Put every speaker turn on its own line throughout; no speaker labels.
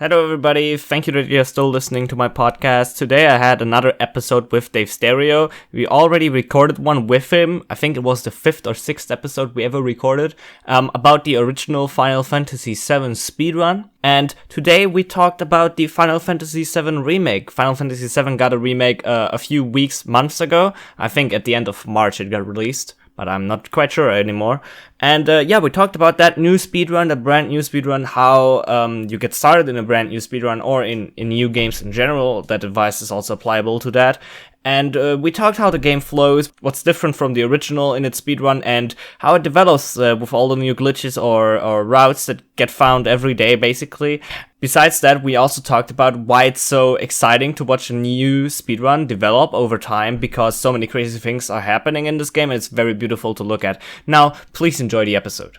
Hello everybody, thank you that you're still listening to my podcast. Today I had another episode with Davesterio. We already recorded one with him, I think it was the 5th or 6th episode we ever recorded, about the original Final Fantasy VII speedrun. And today we talked about the Final Fantasy VII Remake. Final Fantasy VII got a remake a few months ago. I think at the end of March it got released, but I'm not quite sure anymore. And we talked about that new speedrun, the brand new speedrun, how you get started in a brand new speedrun or in new games in general. That advice is also applicable to that. And we talked how the game flows, what's different from the original in its speedrun, and how it develops with all the new glitches or routes that get found every day, basically. Besides that, we also talked about why it's so exciting to watch a new speedrun develop over time, because so many crazy things are happening in this game, and it's very beautiful to look at. Now, please enjoy the episode.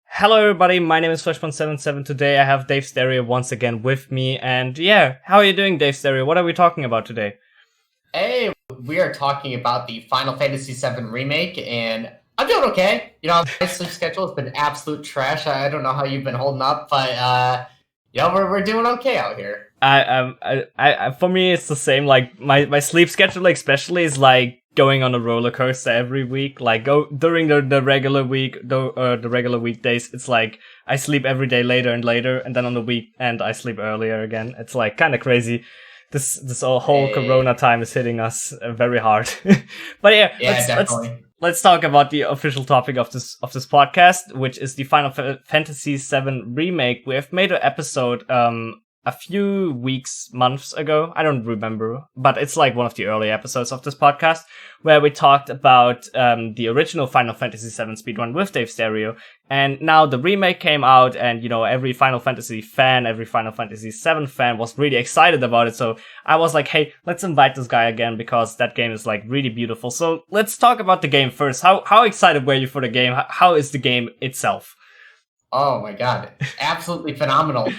Hello everybody, my name is Flash177. Today I have Davesterio once again with me, and how are you doing, Davesterio? What are we talking about today?
Hey, we are talking about the Final Fantasy VII Remake, and I'm doing okay. My sleep schedule has been absolute trash. I don't know how you've been holding up, but we're doing okay out here.
For me, it's the same. Like my sleep schedule, especially, is like going on a roller coaster every week. Like during the regular week, the regular weekdays, it's like I sleep every day later and later, and then on the weekend I sleep earlier again. It's like kind of crazy. This whole Corona time is hitting us very hard. But let's talk about the official topic of this podcast, which is the Final Fantasy VII Remake. We have made an episode a few months ago. I don't remember, but it's like one of the early episodes of this podcast where we talked about the original Final Fantasy VII speedrun with Davesterio. And now the remake came out, and every Final Fantasy fan, every Final Fantasy VII fan was really excited about it. So I was like, hey, let's invite this guy again, because that game is like really beautiful. So let's talk about the game first. How excited were you for the game? How is the game itself?
Oh my god, absolutely phenomenal.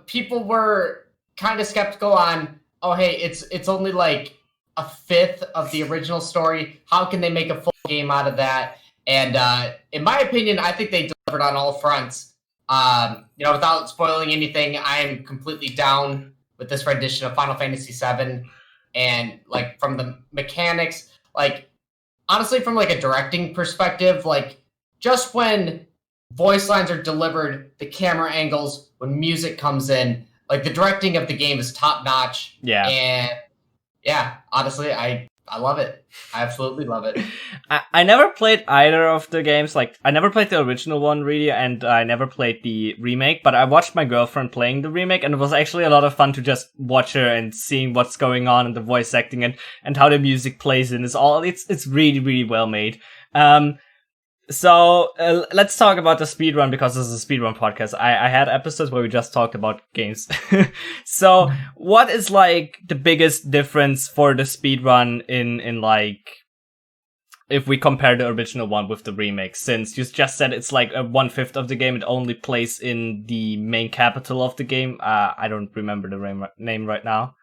People were kind of skeptical on, oh hey, it's only like a fifth of the original story. How can they make a full game out of that? And in my opinion, I think they delivered on all fronts. Without spoiling anything, I am completely down with this rendition of Final Fantasy VII. And like from the mechanics, like honestly, from like a directing perspective, like just when voice lines are delivered, the camera angles, when music comes in, like the directing of the game is top notch.
Yeah.
And honestly, I love it. I absolutely love it.
I never played either of the games. Like, I never played the original one, really, and I never played the remake, but I watched my girlfriend playing the remake, and it was actually a lot of fun to just watch her and seeing what's going on and the voice acting and how the music plays in. It's really, really well made. So let's talk about the speedrun, because this is a speedrun podcast. I had episodes where we just talked about games. So what is like the biggest difference for the speedrun in like, if we compare the original one with the remake? Since you just said it's like 1/5 of the game, it only plays in the main capital of the game. I don't remember the name right now.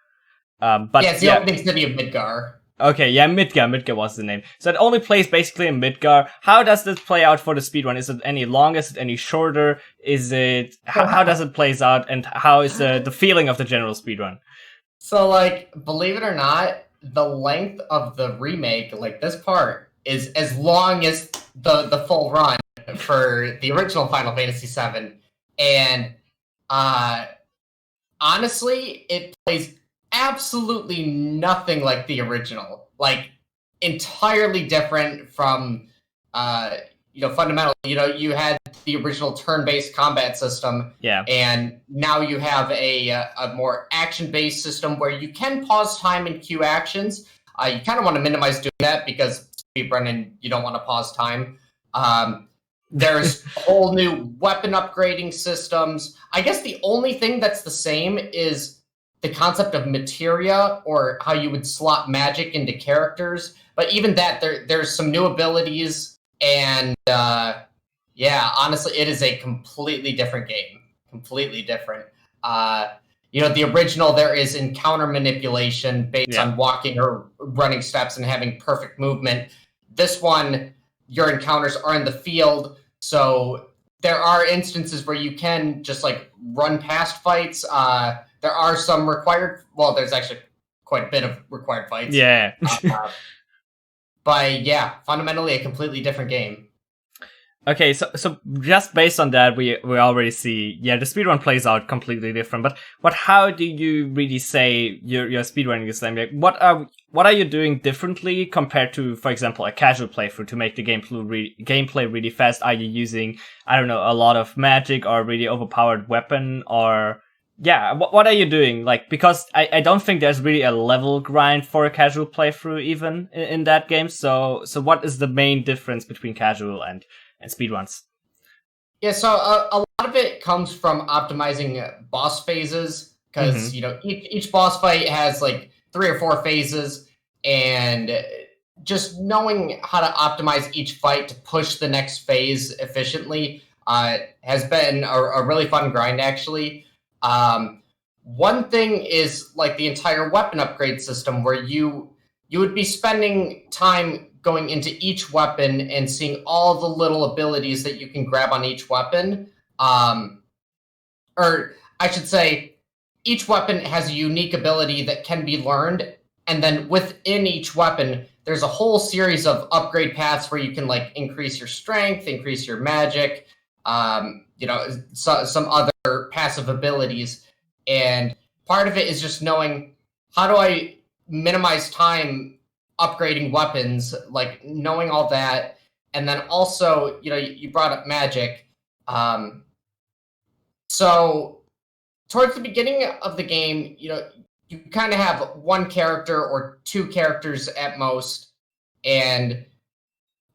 But
it's the opening city of Midgar.
Okay, yeah, Midgar was the name. So it only plays basically in Midgar. How does this play out for the speedrun? Is it any longer? Is it any shorter? Is it... How does it plays out? And how is the feeling of the general speedrun?
So, like, believe it or not, the length of the remake, like this part, is as long as the full run for the original Final Fantasy VII. And, honestly, it plays absolutely nothing like the original. Like, entirely different from, fundamental. You had the original turn-based combat system.
Yeah.
And now you have a more action-based system where you can pause time and queue actions. You kind of want to minimize doing that, because speedrunning, you don't want to pause time. There's whole new weapon upgrading systems. I guess the only thing that's the same is the concept of materia, or how you would slot magic into characters. But even that, there's some new abilities, and honestly, it is a completely different game. Completely different. The original, there is encounter manipulation based on walking or running steps and having perfect movement. This one, your encounters are in the field, so there are instances where you can just like run past fights. There are some required. Well, there's actually quite a bit of required fights.
Yeah.
But yeah, fundamentally a completely different game.
Okay, so just based on that, we already see, yeah, the speedrun plays out completely different. But how do you really say you're speedrunning this game? Like, what are you doing differently compared to, for example, a casual playthrough to make the gameplay really fast? Are you using, I don't know, a lot of magic or really overpowered weapon, or yeah, what are you doing? Like, because I don't think there's really a level grind for a casual playthrough even in that game. So what is the main difference between casual and speedruns?
Yeah, so a lot of it comes from optimizing boss phases, because each boss fight has like 3 or 4 phases, and just knowing how to optimize each fight to push the next phase efficiently has been a really fun grind, actually. One thing is like the entire weapon upgrade system, where you would be spending time going into each weapon and seeing all the little abilities that you can grab on each weapon. Or I should say, each weapon has a unique ability that can be learned, and then within each weapon, there's a whole series of upgrade paths where you can like increase your strength, increase your magic, some other passive abilities. And part of it is just knowing, how do I minimize time upgrading weapons, like knowing all that. And then also, you brought up magic. So towards the beginning of the game, you kind of have one character or 2 characters at most, and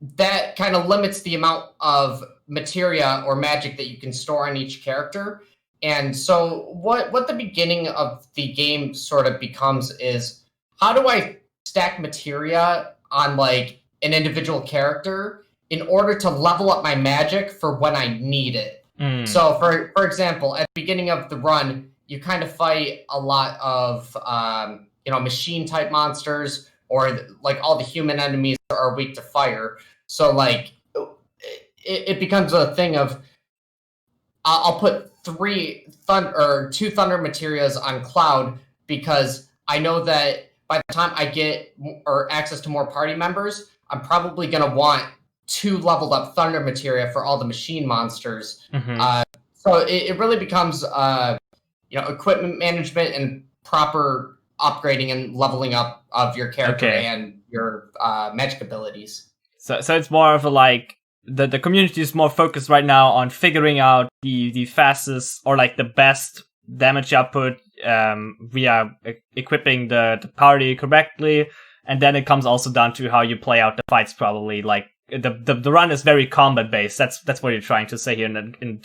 that kind of limits the amount of materia or magic that you can store on each character. And so what the beginning of the game sort of becomes is, how do I stack materia on like an individual character in order to level up my magic for when I need it. So for example, at the beginning of the run, you kind of fight a lot of machine type monsters, or like all the human enemies are weak to fire. So like it becomes a thing of, I'll put 2 thunder materias on Cloud, because I know that by the time I get access to more party members, I'm probably going to want 2 leveled up thunder materia for all the machine monsters. So it really becomes equipment management and proper upgrading and leveling up of your character and your magic abilities. So
it's more of a like, the community is more focused right now on figuring out the fastest or like the best damage output via equipping the party correctly, and then it comes also down to how you play out the fights. Probably like the run is very combat based. That's what you're trying to say here, in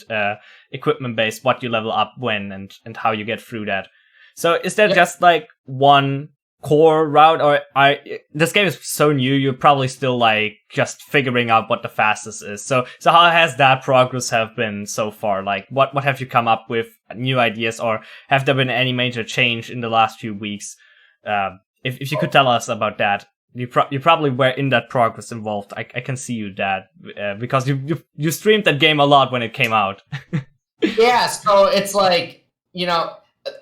equipment based, what you level up when and how you get through that. So is there just like one core route, or this game is so new, you're probably still like just figuring out what the fastest is? So how has that progress have been so far? Like what have you come up with, new ideas, or have there been any major change in the last few weeks? If you could tell us about that. You probably were in that progress involved. I can see you, Dad, because you streamed that game a lot when it came out.
Yeah, so it's like,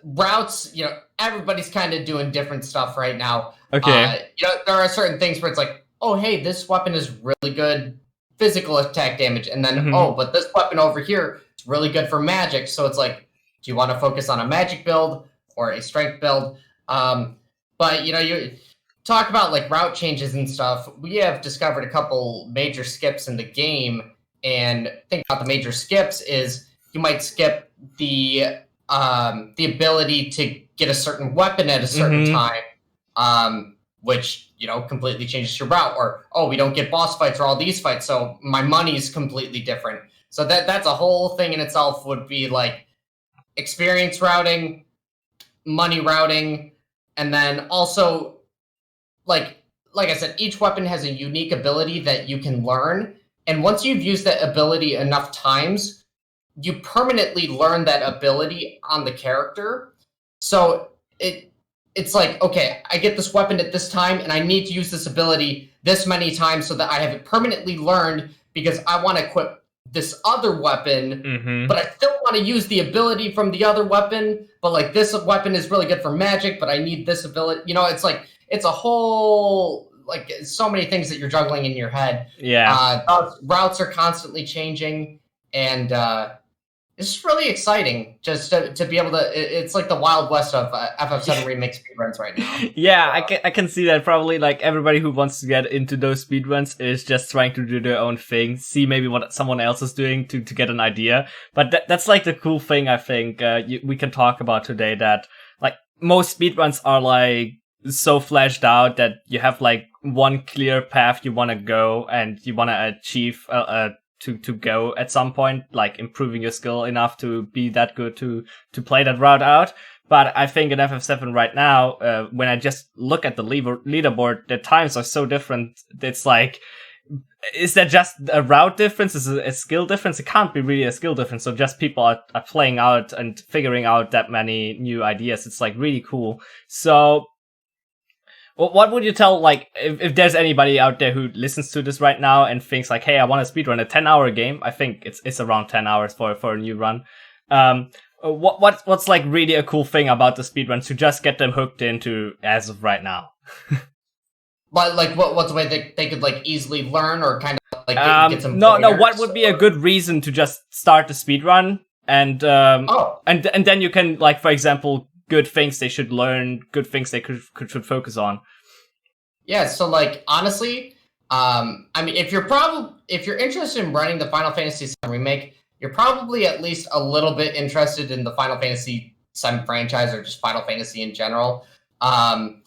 routes, everybody's kind of doing different stuff right now.
Okay.
There are certain things where it's like, oh, hey, this weapon is really good physical attack damage, and then, but this weapon over here is really good for magic. So it's like, do you want to focus on a magic build or a strength build? But, you talk about like route changes and stuff. We have discovered a couple major skips in the game, and think about the major skips is, you might skip the ability to get a certain weapon at a certain time, which completely changes your route. Or, we don't get boss fights or all these fights, so my money is completely different. So that's a whole thing in itself. Would be like experience routing, money routing, and then also like I said, each weapon has a unique ability that you can learn, and once you've used that ability enough times, you permanently learn that ability on the character. So it's like, okay, I get this weapon at this time, and I need to use this ability this many times so that I have it permanently learned, because I want to equip this other weapon,
Mm-hmm.
but I still want to use the ability from the other weapon, but like this weapon is really good for magic, but I need this ability. You know, it's like it's a whole like so many things that you're juggling in your head.
Yeah.
Routes are constantly changing, and it's really exciting just to be able to. It's like the Wild West of FF7 Remake speedruns right now.
Yeah, I can see that. Probably like everybody who wants to get into those speedruns is just trying to do their own thing, see maybe what someone else is doing to get an idea. But that's like the cool thing, I think, we can talk about today, that like most speedruns are like so fleshed out that you have like one clear path you want to go and you want to achieve to go at some point, like improving your skill enough to be that good to play that route out. But I think in FF7 right now, when I just look at the leaderboard, the times are so different. It's like, is that just a route difference? Is it a skill difference? It can't be really a skill difference. So just people are playing out and figuring out that many new ideas. It's like really cool. So what would you tell, like, if there's anybody out there who listens to this right now and thinks like, hey, I want to speedrun a 10-hour game? I think it's around 10 hours for a new run. What's like really a cool thing about the speedrun to just get them hooked into as of right now?
But like, what's the way they could like easily learn or kind of like get some?
No. What would be a good reason to just start the speedrun and and then you can, like, for example, good things they should learn, good things they should focus on.
Yeah, so like honestly, I mean, if you're interested in running the Final Fantasy VII Remake, you're probably at least a little bit interested in the Final Fantasy VII franchise or just Final Fantasy in general. And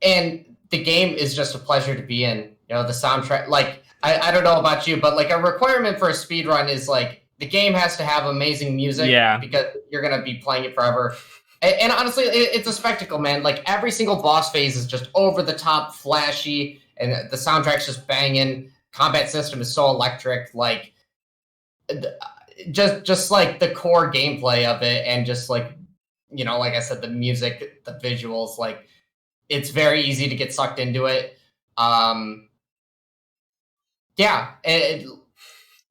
the game is just a pleasure to be in. You know, the soundtrack, like, I don't know about you, but like a requirement for a speedrun is like the game has to have amazing music, because you're going to be playing it forever. And honestly, it's a spectacle, man. Like, every single boss phase is just over the top, flashy, and the soundtrack's just banging. Combat system is so electric. Like, just like the core gameplay of it, and just like, you know, like I said, the music, the visuals, like, it's very easy to get sucked into it. Yeah,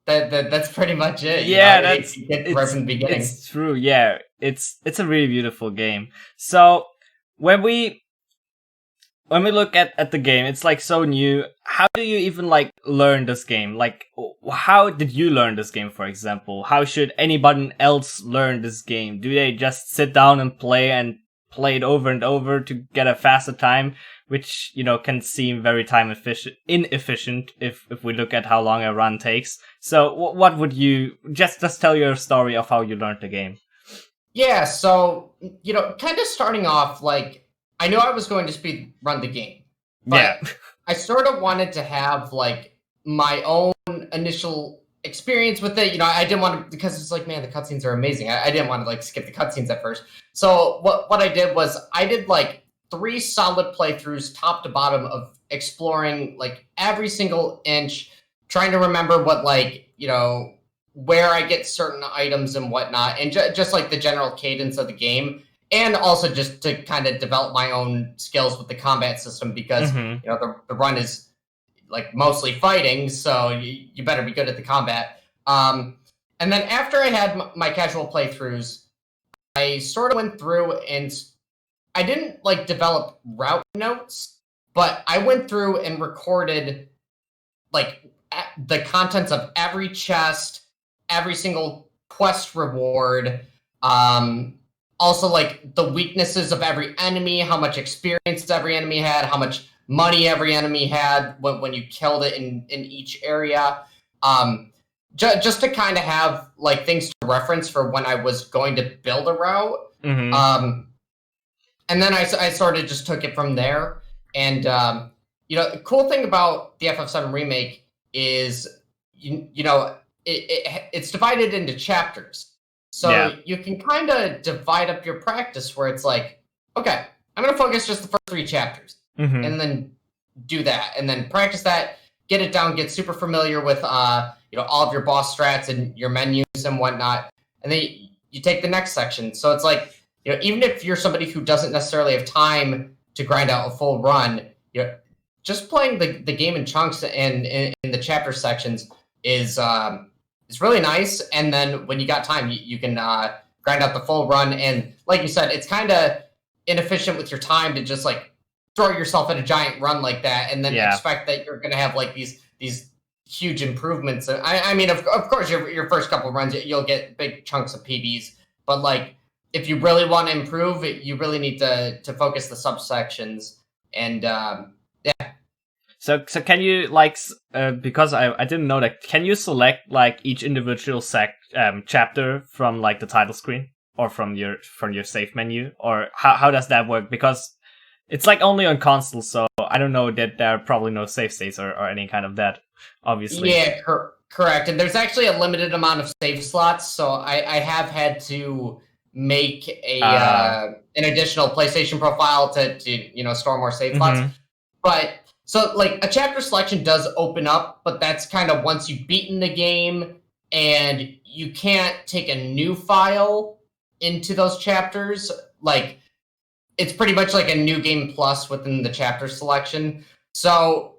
that's pretty much it.
Yeah,
that's right from the beginning.
It's true. Yeah, it's a really beautiful game. So when we look at the game, it's like so new. How do you even like learn this game? Like, how did you learn this game, for example? How should anybody else learn this game? Do they just sit down and play it over and over to get a faster time, which, you know, can seem very inefficient if we look at how long a run takes. So what would you just tell your story of how you learned the game?
Yeah, so, you know, kind of starting off, like, I knew I was going to speed run the game, but I sort of wanted to have like my own initial experience with it. You know, I didn't want to, because it's like, man, the cutscenes are amazing. I didn't want to like skip the cutscenes at first. So what I did was I did like 3 solid playthroughs, top to bottom, of exploring like every single inch, trying to remember what, like, you know, where I get certain items and whatnot, and just like the general cadence of the game, and also just to kind of develop my own skills with the combat system, because you know, the run is like mostly fighting, so you better be good at the combat. And then after I had my casual playthroughs, I sort of went through and I didn't like develop route notes, but I went through and recorded like the contents of every chest, every single quest reward, also like the weaknesses of every enemy, how much experience every enemy had, how much money every enemy had when you killed it in each area. Just to kind of have like things to reference for when I was going to build a route. And then I sort of just took it from there. And, you know, the cool thing about the FF7 Remake is, you know, it's divided into chapters. So you can kind of divide up your practice where it's like, okay, I'm going to focus just the first 3 chapters. And then do that. And then practice that, get it down, get super familiar with, you know, all of your boss strats and your menus and whatnot. And then you take the next section. So it's like, you know, even if you're somebody who doesn't necessarily have time to grind out a full run, you know, just playing the game in chunks and in the chapter sections is is really nice. And then when you got time, you can grind out the full run. And like you said, it's kind of inefficient with your time to just like throw yourself at a giant run like that and then expect that you're going to have like these huge improvements. I mean, of course, your first couple runs, you'll get big chunks of PBs, but like if you really want to improve, you really need to focus the subsections and
So can you because I didn't know that, can you select like each individual chapter from like the title screen or from your save menu, or how does that work? Because it's like only on console, so I don't know that there are probably no save states or any kind of that, obviously.
Yeah, correct. And there's actually a limited amount of save slots, so I have had to make an additional PlayStation profile to store more save slots. But so like a chapter selection does open up, but that's kind of once you've beaten the game, and you can't take a new file into those chapters. Like it's pretty much like a new game plus within the chapter selection. So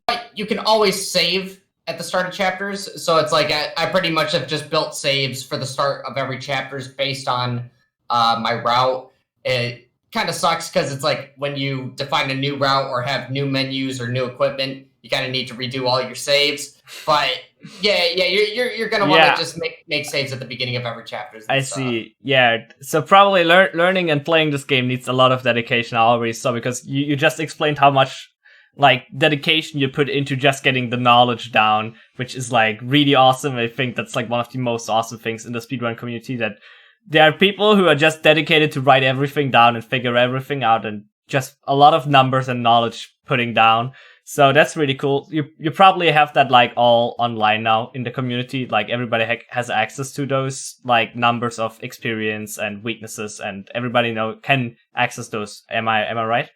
but you can always save at the start of chapters. So it's like I pretty much have just built saves for the start of every chapters based on my route. It kind of sucks because it's like when you define a new route or have new menus or new equipment, you kind of need to redo all your saves. But yeah, you're gonna want to just make saves at the beginning of every chapter.
I see. Yeah, so probably learning and playing this game needs a lot of dedication. I already saw, because you just explained how much like dedication you put into just getting the knowledge down, which is like really awesome. I think that's like one of the most awesome things in the speedrun community, that there are people who are just dedicated to write everything down and figure everything out, and just a lot of numbers and knowledge putting down. So that's really cool. You probably have that like all online now in the community. Like everybody has access to those like numbers of experience and weaknesses, and everybody can access those. Am I right?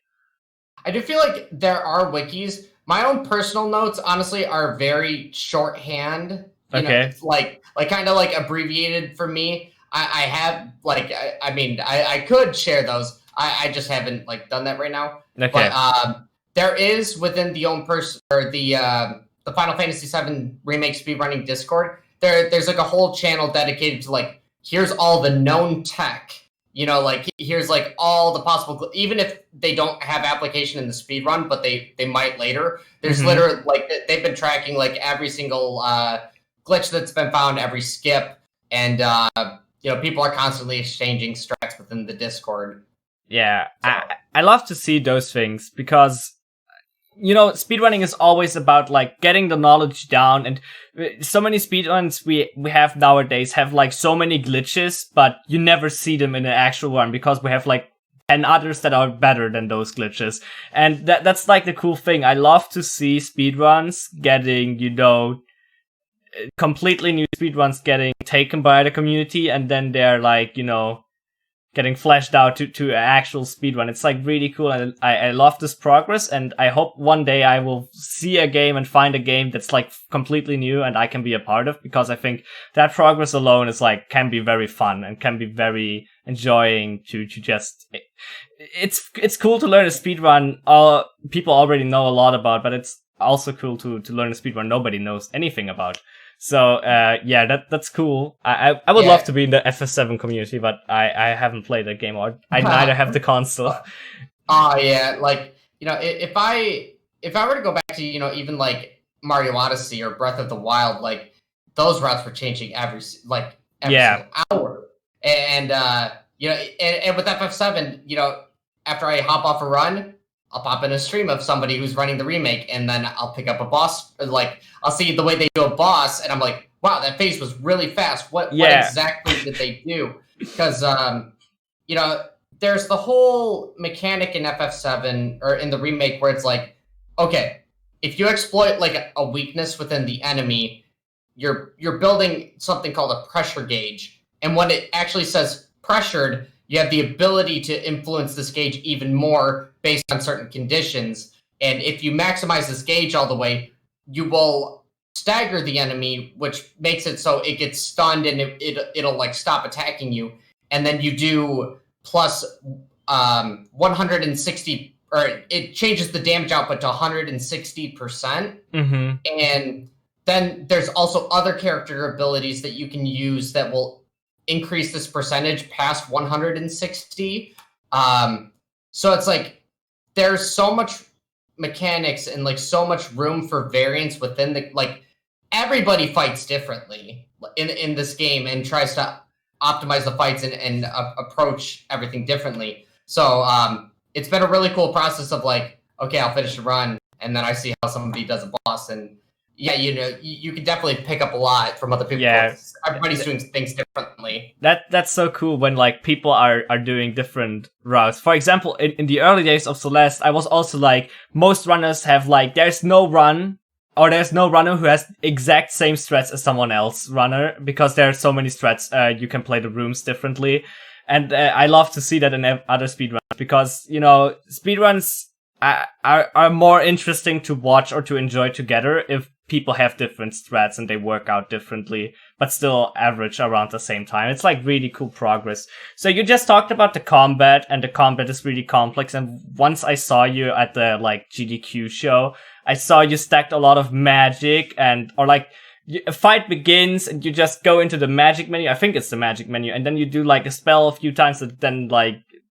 I do feel like there are wikis. My own personal notes, honestly, are very shorthand. You know, like kind of like abbreviated for me. I have like I could share those. I just haven't like done that right now.
Okay.
But there is within the own person or the Final Fantasy VII Remake speedrunning Discord. There's like a whole channel dedicated to like, here's all the known tech. You know, like here's like all the possible, even if they don't have application in the speedrun, but they might later. There's literally like they've been tracking like every single glitch that's been found, every skip, and people are constantly exchanging strats within the Discord.
Yeah, so. I love to see those things, because speedrunning is always about like getting the knowledge down, and so many speedruns we have nowadays have like so many glitches, but you never see them in an actual one because we have like 10 others that are better than those glitches. And that's like the cool thing. I love to see speedruns getting, completely new speedruns getting taken by the community, and then they're like, getting fleshed out to an actual speedrun. It's like really cool, and I love this progress, and I hope one day I will see a game and find a game that's like completely new and I can be a part of, because I think that progress alone is like can be very fun and can be very enjoying to just it's cool to learn a speedrun people already know a lot about, but it's also cool to learn a speedrun nobody knows anything about. So, that's cool. I would love to be in the FF7 community, but I haven't played that game, or I neither have the console.
Like, if I were to go back to, even like Mario Odyssey or Breath of the Wild, like those routes were changing every single hour. And, and with FF7, after I hop off a run, I'll pop in a stream of somebody who's running the remake, and then I'll pick up a boss. Like, I'll see the way they do a boss, and I'm like, wow, that phase was really fast. What exactly did they do? Because, there's the whole mechanic in FF7, or in the remake, where it's like, okay, if you exploit, like, a weakness within the enemy, you're building something called a pressure gauge. And when it actually says pressured, you have the ability to influence this gauge even more based on certain conditions. And if you maximize this gauge all the way, you will stagger the enemy, which makes it so it gets stunned and it'll like stop attacking you. And then you do plus 160, or it changes the damage output to 160%. And then there's also other character abilities that you can use that will increase this percentage past 160. So it's like there's so much mechanics and like so much room for variance within the like everybody fights differently in this game and tries to optimize the fights and approach everything differently. So it's been a really cool process of like, okay, I'll finish a run and then I see how somebody does a boss, and yeah, you know, you can definitely pick up a lot from other people.
Yeah.
Everybody's doing things differently.
That's so cool when like people are doing different routes. For example, in the early days of Celeste, I was also like, most runners have like, there's no runner who has exact same strats as someone else runner, because there are so many strats. You can play the rooms differently, and I love to see that in other speedruns, because you know, speedruns are more interesting to watch or to enjoy together if people have different strats and they work out differently, but still average around the same time. It's like really cool progress. So you just talked about the combat, and the combat is really complex. And once I saw you at the like GDQ show, I saw you stacked a lot of magic, or like a fight begins and you just go into the magic menu. I think it's the magic menu, and then you do like a spell a few times, and then like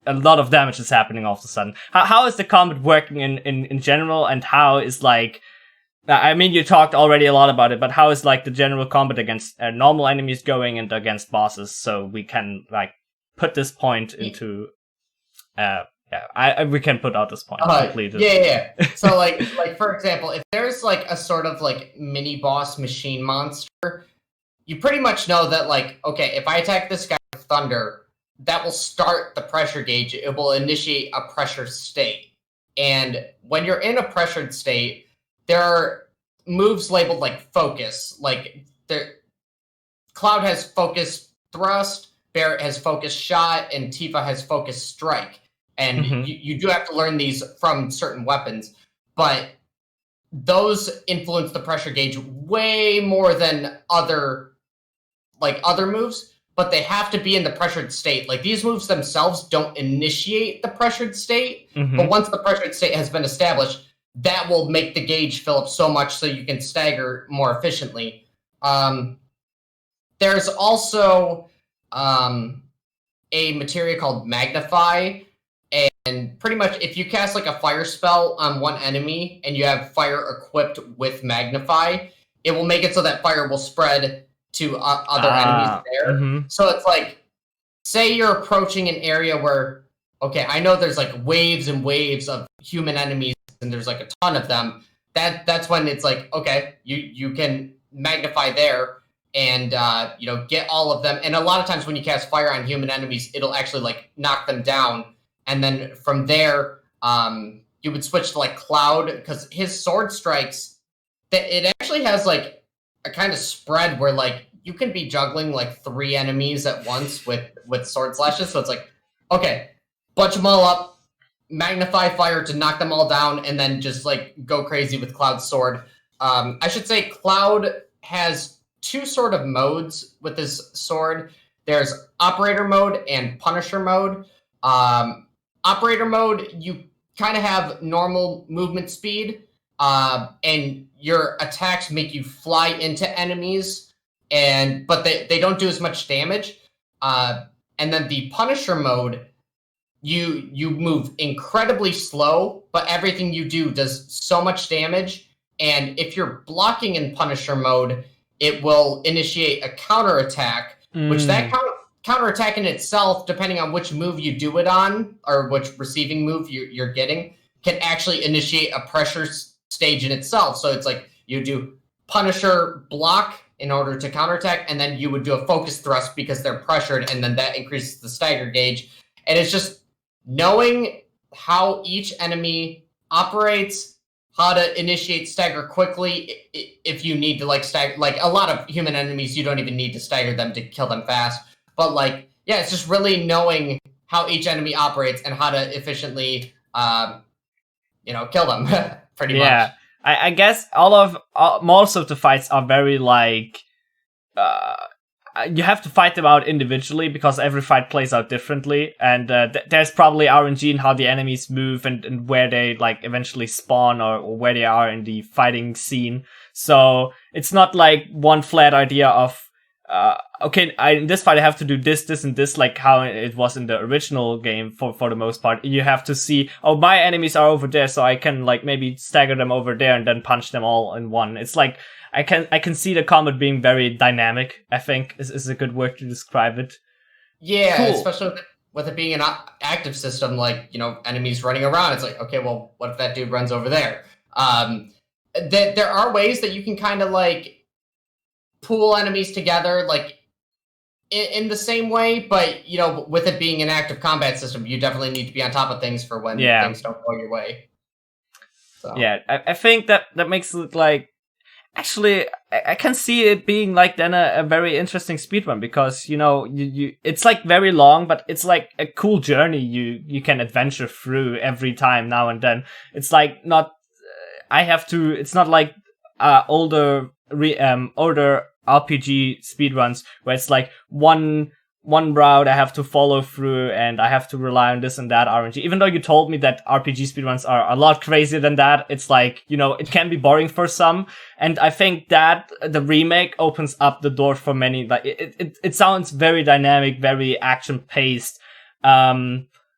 a lot of damage is happening all of a sudden. How is the combat working in general, and how is like, I mean, you talked already a lot about it, but how is like the general combat against normal enemies going and against bosses, so we can like put this point into we can put out this point completed.
Yeah. So like for example, if there's like a sort of like mini boss machine monster, you pretty much know that like, okay, if I attack this guy with thunder, that will start the pressure gauge. It will initiate a pressure state. And when you're in a pressured state, there are moves labeled like focus. Like Cloud has focus thrust, Barrett has focus shot, and Tifa has focus strike. And you do have to learn these from certain weapons, but those influence the pressure gauge way more than other moves, but they have to be in the pressured state. Like these moves themselves don't initiate the pressured state, but once the pressured state has been established, that will make the gauge fill up so much so you can stagger more efficiently. There's also a materia called Magnify, and pretty much if you cast like a fire spell on one enemy and you have fire equipped with Magnify, it will make it so that fire will spread to other enemies there. So it's like, say you're approaching an area where, okay, I know there's like waves and waves of human enemies and there's like a ton of them. That's when it's like, okay, you can magnify there and you know, get all of them. And a lot of times when you cast fire on human enemies, it'll actually like knock them down. And then from there, you would switch to like Cloud, because his sword strikes, it actually has like a kind of spread where like you can be juggling like 3 enemies at once with sword slashes. So it's like, okay, bunch them all up, magnify fire to knock them all down, and then just like go crazy with Cloud's sword. I should say Cloud has 2 sort of modes with this sword. There's operator mode and punisher mode. Operator mode, you kind of have normal movement speed, and your attacks make you fly into enemies, but they don't do as much damage. And then the Punisher mode, you move incredibly slow, but everything you do does so much damage. And if you're blocking in Punisher mode, it will initiate a counterattack, which that counterattack in itself, depending on which move you do it on, or which receiving move you're getting, can actually initiate a pressure stage in itself. So it's like you do Punisher block in order to counterattack, and then you would do a focus thrust because they're pressured, and then that increases the stagger gauge. And it's just knowing how each enemy operates, how to initiate stagger quickly if you need to like stagger. Like a lot of human enemies, you don't even need to stagger them to kill them fast. But like, yeah, it's just really knowing how each enemy operates and how to efficiently, kill them, pretty much.
Yeah, I guess most of the fights are very like, you have to fight them out individually because every fight plays out differently, and there's probably RNG in how the enemies move and where they like eventually spawn or where they are in the fighting scene. So it's not like one flat idea of okay, in this fight I have to do this, this, and this, like how it was in the original game for the most part. You have to see, oh, my enemies are over there, so I can like maybe stagger them over there and then punch them all in one. It's like I can see the combat being very dynamic, I think is a good word to describe it.
Yeah,
Cool.
especially with it being an active system, like, enemies running around. It's like, okay, well, what if that dude runs over there? There are ways that you can kind of like pool enemies together, like in the same way, but with it being an active combat system, you definitely need to be on top of things for when things don't go your way. So.
Yeah, I think that makes it like, actually, I can see it being like then a very interesting speedrun, because you it's like very long, but it's like a cool journey you can adventure through every time now and then. It's like not it's not like older RPG speedruns where it's like one route I have to follow through and I have to rely on this and that RNG. Even though you told me that RPG speedruns are a lot crazier than that, it's like, it can be boring for some. And I think that the remake opens up the door for many. Like it sounds very dynamic, very action paced.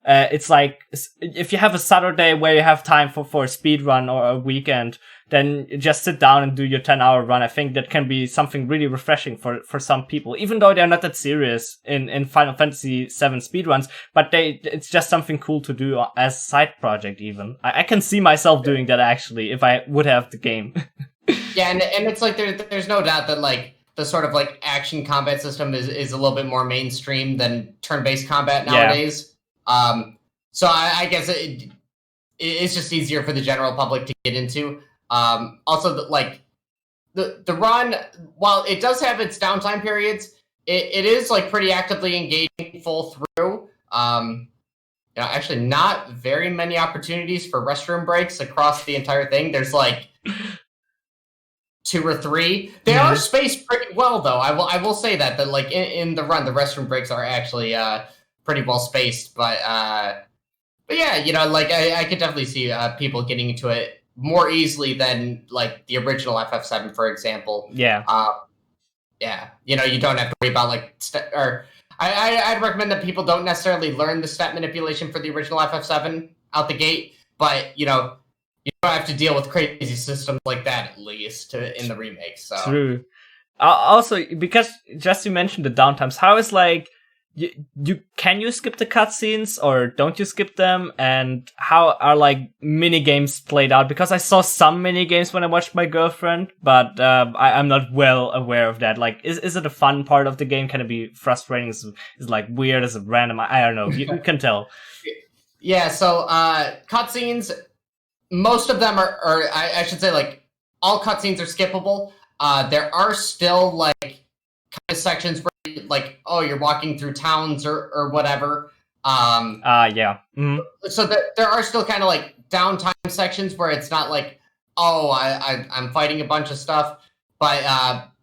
It's like if you have a Saturday where you have time for a speed run or a weekend, then you just sit down and do your 10-hour run. I think that can be something really refreshing for some people, even though they're not that serious in Final Fantasy VII speedruns, but it's just something cool to do as a side project even. I can see myself doing that actually if I would have the game.
Yeah, and it's like there's no doubt that like the sort of like action combat system is a little bit more mainstream than turn-based combat nowadays. Yeah. So I guess it's just easier for the general public to get into. Also, the run, while it does have its downtime periods, it is like pretty actively engaging full through. Actually, not very many opportunities for restroom breaks across the entire thing. There's like 2 or 3. They are spaced pretty well, though. I will say that like in the run, the restroom breaks are actually pretty well spaced. But yeah, like I could definitely see people getting into it more easily than like the original FF7, for example.
Yeah.
Yeah. You don't have to worry about like I'd recommend that people don't necessarily learn the stat manipulation for the original FF7 out the gate, but you don't have to deal with crazy systems like that, at least in the remake. So
true. Also, because just you mentioned the downtimes, how is like can you skip the cutscenes or don't you skip them, and how are like mini games played out? Because I saw some mini games when I watched my girlfriend, but I'm not well aware of that. Like, is it a fun part of the game? Can it be frustrating? Is it like weird? Is it random? I don't know. You can tell.
Yeah. So cutscenes, most of them are I should say like all cutscenes are skippable. There are still like kind of sections where like, oh, you're walking through towns or whatever.
Yeah. Mm-hmm. So
there are still kind of like downtime sections where it's not like, oh, I'm fighting a bunch of stuff, but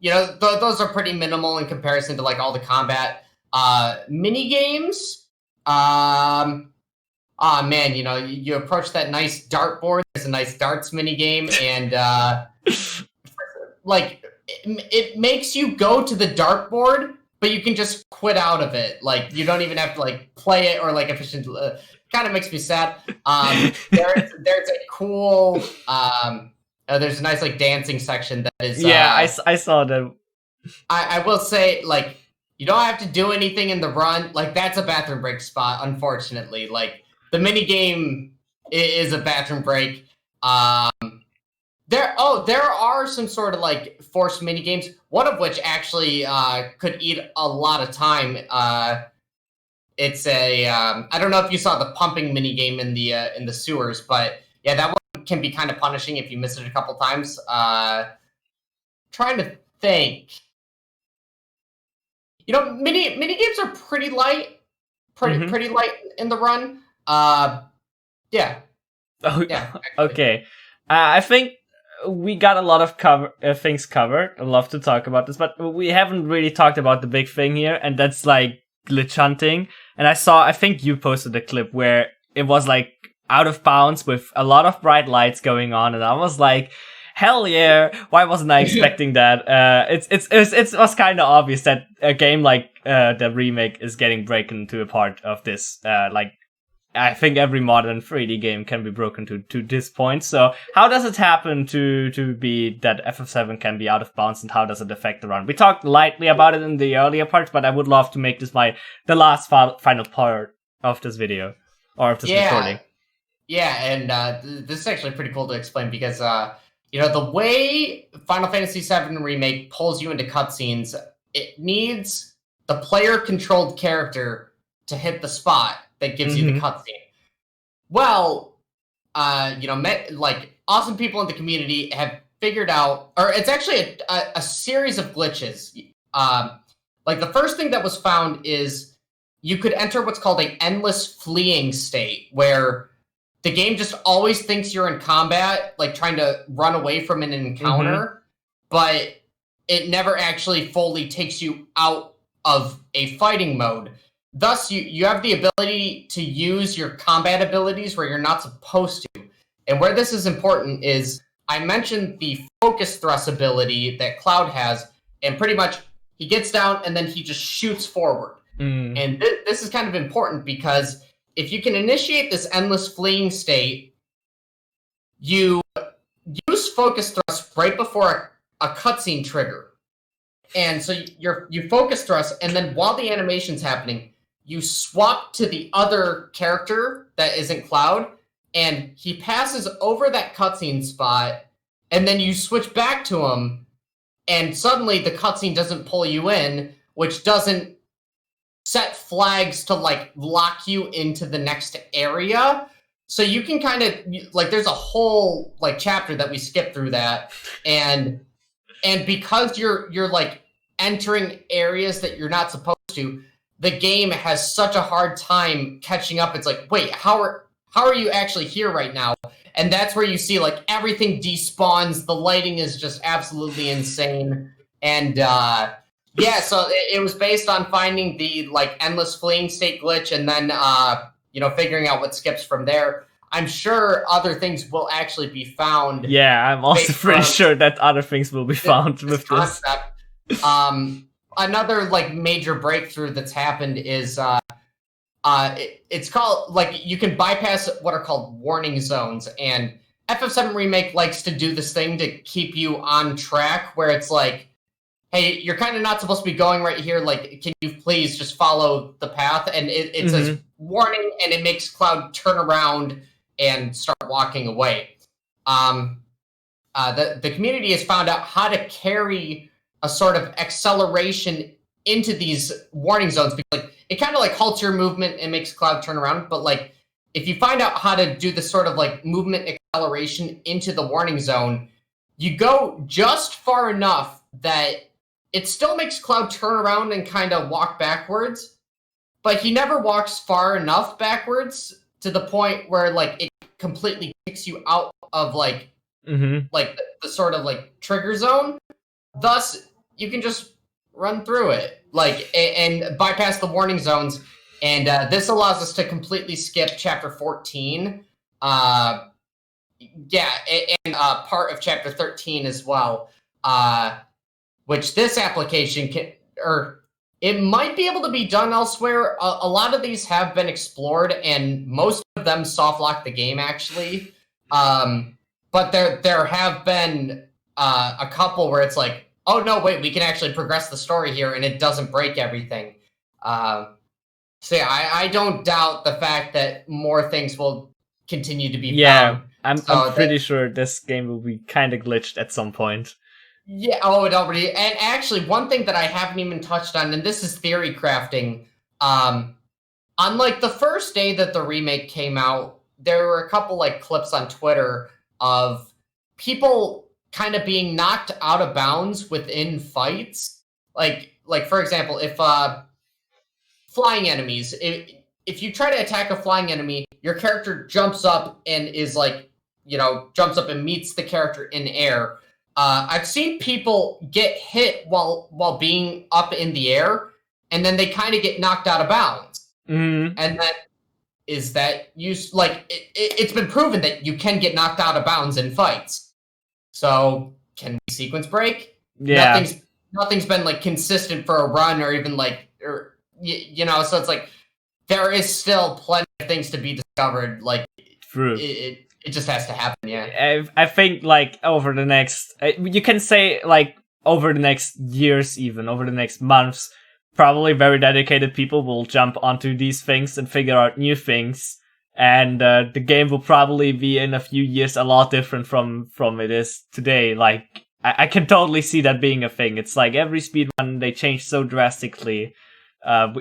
those are pretty minimal in comparison to like all the combat. Mini games. Man, you approach that nice dartboard. There's a nice darts mini game, and like it makes you go to the dartboard, but you can just quit out of it. Like, you don't even have to like play it or like efficiently. Kind of makes me sad. There's a cool. There's a nice like dancing section that is.
Yeah, I saw that.
I will say, like, you don't have to do anything in the run. Like, that's a bathroom break spot. Unfortunately, like the mini game is a bathroom break. There are some sort of like forced mini games. One of which actually could eat a lot of time. It's a I don't know if you saw the pumping mini game in the sewers, but yeah, that one can be kind of punishing if you miss it a couple times. Trying to think. Mini games are pretty light, pretty light in the run. Yeah.
Oh,
yeah.
Okay. I think we got a lot of things covered. I'd love to talk about this, but we haven't really talked about the big thing here, and that's like glitch hunting. And I think you posted a clip where it was like out of bounds with a lot of bright lights going on, and I was like, Hell yeah! Why wasn't I expecting that? It was kind of obvious that a game like the remake is getting broken to a part of this. Like, I think every modern 3D game can be broken to this point. So how does it happen to be that FF7 can be out of bounds, and how does it affect the run? We talked lightly about it in the earlier parts, but I would love to make this the last final part of this video or of this recording.
Yeah, and this is actually pretty cool to explain because the way Final Fantasy VII Remake pulls you into cutscenes, it needs the player-controlled character to hit the spot that gives you the cutscene. Well, awesome people in the community have figured out, or it's actually a series of glitches. Like the first thing that was found is you could enter what's called an endless fleeing state, where the game just always thinks you're in combat, like trying to run away from an encounter, but it never actually fully takes you out of a fighting mode. Thus, you have the ability to use your combat abilities where you're not supposed to. And where this is important is, I mentioned the focus thrust ability that Cloud has, and pretty much he gets down and then he just shoots forward. And this is kind of important because if you can initiate this endless fleeing state, you use focus thrust right before a cutscene trigger. And so you focus thrust, and then while the animation's happening, you swap to the other character that isn't Cloud, and he passes over that cutscene spot, and then you switch back to him, and suddenly the cutscene doesn't pull you in, which doesn't set flags to like lock you into the next area. So you can kind of like, there's a whole like chapter that we skip through that, and because you're like entering areas that you're not supposed to, the game has such a hard time catching up. It's like, wait, how are you actually here right now? And that's where you see like everything despawns. The lighting is just absolutely insane. And yeah, so it was based on finding the like endless fleeing state glitch, and then figuring out what skips from there. I'm sure other things will actually be found.
Yeah, I'm also pretty sure that other things will be found with this.
Another like major breakthrough that's happened is it's called, like, you can bypass what are called warning zones, and FF7 Remake likes to do this thing to keep you on track, where it's like, hey, you're kind of not supposed to be going right here, like, can you please just follow the path? And it says warning, and it makes Cloud turn around and start walking away. The community has found out how to carry a sort of acceleration into these warning zones, because like, it kind of like halts your movement and makes Cloud turn around. But like, if you find out how to do this sort of like movement acceleration into the warning zone, you go just far enough that it still makes Cloud turn around and kind of walk backwards, but he never walks far enough backwards to the point where like it completely kicks you out of like like the sort of like trigger zone. Thus, you can just run through it, like, and bypass the warning zones. And this allows us to completely skip chapter 14. And part of chapter 13 as well. Which this application can, or it might be able to be done elsewhere. A lot of these have been explored, and most of them soft lock the game, actually. But there have been a couple where it's like, oh no, wait, we can actually progress the story here, and it doesn't break everything. So yeah, I don't doubt the fact that more things will continue to be found.
I'm pretty sure this game will be kind of glitched at some point.
Yeah, it already. And actually, one thing that I haven't even touched on, and this is theory crafting, on like the first day that the remake came out, there were a couple like clips on Twitter of people kind of being knocked out of bounds within fights. Like for example, if flying enemies, if you try to attack a flying enemy, your character jumps up and is like, jumps up and meets the character in air. I've seen people get hit while being up in the air, and then they kind of get knocked out of bounds. And that it's been proven that you can get knocked out of bounds in fights. So can we sequence break?
Yeah.
Nothing's been like consistent for a run or even like, or you know, so it's like there is still plenty of things to be discovered. Like
True.
It just has to happen. Yeah.
I think like over the next, you can say like over the next years, even over the next months, probably very dedicated people will jump onto these things and figure out new things. And the game will probably be in a few years a lot different from it is today. Like I can totally see that being a thing. It's like every speedrun they change so drastically.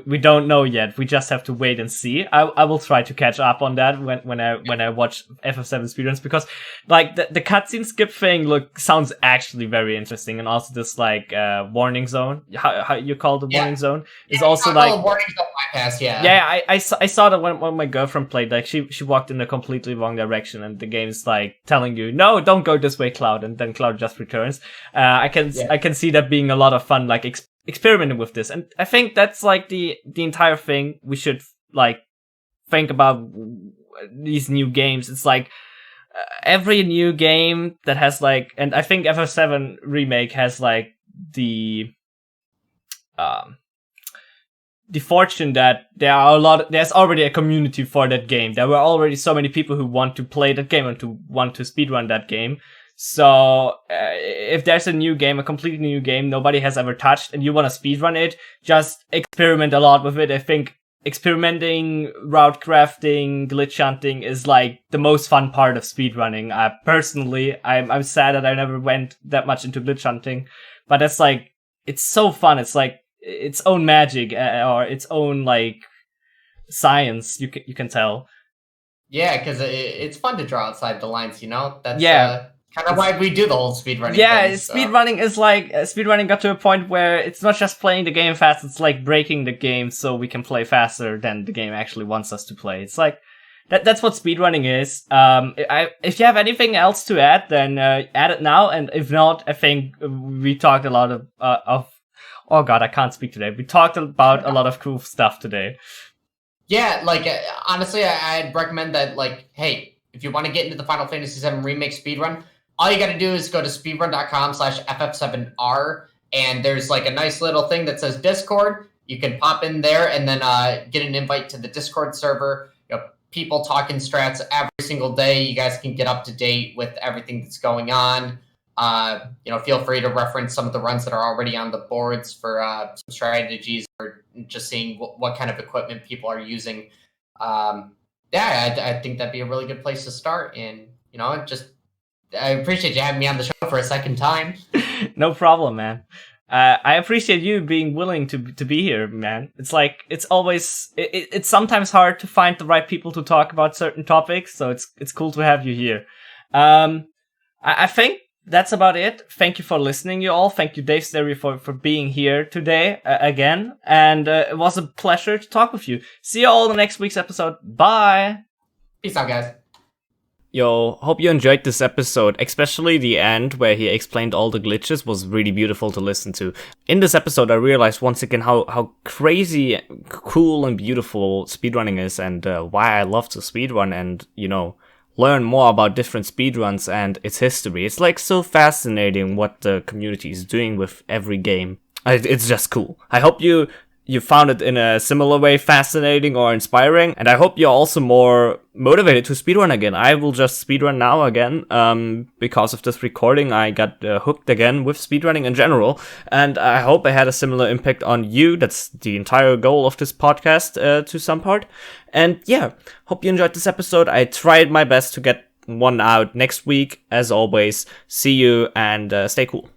We don't know yet. We just have to wait and see. I will try to catch up on that when I watch FF7 speedruns, because like the cutscene skip thing sounds actually very interesting, and also this like warning zone, how you call the warning zone, is also like
warning zone bypass.
Yeah, I saw that when my girlfriend played, like she walked in a completely wrong direction, and the game's like telling you, no, don't go this way, Cloud, and then Cloud just returns. I can see that being a lot of fun, like experimenting with this, and I think that's like the entire thing we should like think about these new games. It's like every new game that has like, and I think FF7 Remake has like the fortune that there's already a community for that game. There were already so many people who want to play that game and to want to speedrun that game. So if there's a new game, a completely new game nobody has ever touched, and you want to speedrun it, just experiment a lot with it. I think experimenting, route crafting, glitch hunting is like the most fun part of speedrunning. Personally, I'm sad that I never went that much into glitch hunting, but that's like, it's so fun. It's like its own magic, or its own like science. You can tell.
Yeah, because it's fun to draw outside the lines. You know, that's kind of why we do the whole speedrunning.
Yeah,
thing,
speedrunning is like speedrunning got to a point where it's not just playing the game fast; it's like breaking the game so we can play faster than the game actually wants us to play. It's like that's what speedrunning is. If you have anything else to add, then add it now. And if not, I think we talked a lot of oh god, I can't speak today. We talked about a lot of cool stuff today.
Yeah, like honestly, I'd recommend that. Like, hey, if you want to get into the Final Fantasy VII Remake speedrun, all you got to do is go to speedrun.com/ff7r, and there's like a nice little thing that says Discord. You can pop in there and then get an invite to the Discord server. You know, people talking strats every single day. You guys can get up to date with everything that's going on. You know, feel free to reference some of the runs that are already on the boards for some strategies, or just seeing what kind of equipment people are using. I think that'd be a really good place to start. And, you know, I appreciate you having me on the show for a second time.
No problem, man. I appreciate you being willing to be here, man. It's like, it's always, it's sometimes hard to find the right people to talk about certain topics, so it's cool to have you here. I think that's about it. Thank you for listening, you all. Thank you, Davesterio, for being here today again. And it was a pleasure to talk with you. See you all in the next week's episode. Bye!
Peace out, guys.
Yo, hope you enjoyed this episode, especially the end where he explained all the glitches was really beautiful to listen to. In this episode, I realized once again how crazy, cool and beautiful speedrunning is, and why I love to speedrun and, you know, learn more about different speedruns and its history. It's like so fascinating what the community is doing with every game. It's just cool. I hope you found it in a similar way fascinating or inspiring, and I hope you're also more motivated to speedrun again. I will just speedrun now again. Because of this recording, I got hooked again with speedrunning in general, and I hope I had a similar impact on you. That's the entire goal of this podcast to some part. And yeah, hope you enjoyed this episode. I tried my best to get one out next week. As always, see you and stay cool.